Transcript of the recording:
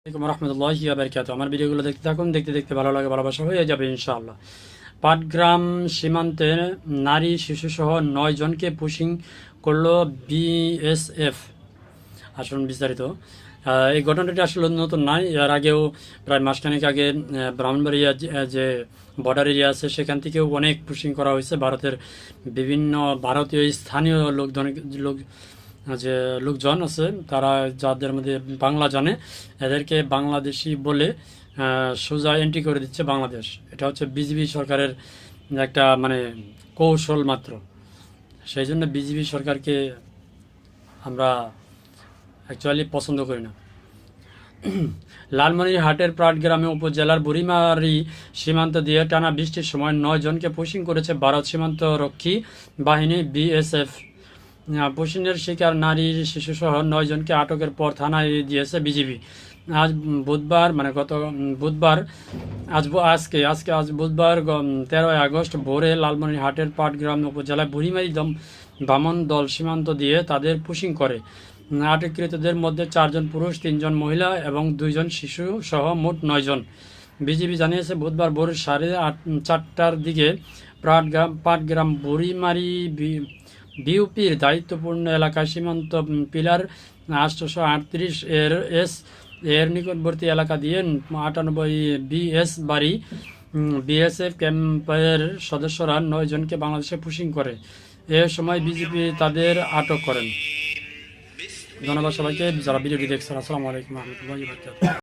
আসসালামু আলাইকুম রহমতুল্লাহি ওয়া বারাকাতুহু। আমার ভিডিওগুলো দেখতে থাকুন, দেখতে দেখতে ভালো লাগে, ভালোবাসা হয়ে যাবে ইনশাআল্লাহ। পাটগ্রাম সীমান্তে নারী শিশুসহ ৯ জনকে পুশিং করল বিএসএফ। আসুন বিস্তারিত। এই ঘটনাটি আসলে নতুন নয়, এর আগেও প্রায় মাসখানেক আগে ব্রাহ্মণবাড়িয়া যে বর্ডার এরিয়া আছে সেখান থেকেও অনেক পুশিং করা হয়েছে। ভারতের বিভিন্ন ভারতীয় স্থানীয় যে লোকজন আছে তারা যাদের মধ্যে বাংলা জানে এদেরকে বাংলাদেশি বলে সোজা এন্ট্রি করে দিচ্ছে বাংলাদেশ। এটা হচ্ছে বিজেপি সরকারের একটা কৌশল মাত্র। সেই জন্য বিজেপি সরকারকে আমরা অ্যাকচুয়ালি পছন্দ করি না। লালমনিরহাটের পাটগ্রামে উপজেলার বুড়িমারি সীমান্ত দিয়ে টানা বৃষ্টির সময় ৯ জনকে পুশিং করেছে ভারত সীমান্ত রক্ষী বাহিনী বিএসএফ। পুশিংয়ের শিকার নারী শিশুসহ ৯ জনকে আটকের পর থানায় দিয়েছে বিজিবি। আজ বুধবার গত বুধবার আজ বুধবার 13 আগস্ট ভোরে লালমনিরহাটের পাটগ্রাম উপজেলায় বুড়িমারি বামন দল সীমান্ত দিয়ে তাদের পুশিং করে। আটককৃতদের মধ্যে 4 জন পুরুষ, 3 জন মহিলা এবং 2 জন শিশু সহ মোট 9 জন। বিজিবি জানিয়েছে বুধবার ভোর 4:30টার দিকে পাটগ্রাম বুড়িমারি বিউপির দায়িত্বপূর্ণ এলাকা সীমান্ত পিলার 838 এর নিকটবর্তী এলাকা দিয়ে 98 বিএস বাড়ি বিএসএফ ক্যাম্পের সদস্যরা 9 জনকে বাংলাদেশে পুশিং করে। এ সময় বিজিবি তাদের আটক করেন। ধন্যবাদ সবাইকে যারা ভিডিওটি দেখছেন। আসসালামু আলাইকুম রহমতুল্লাহি ওয়া বারাকাতুহু।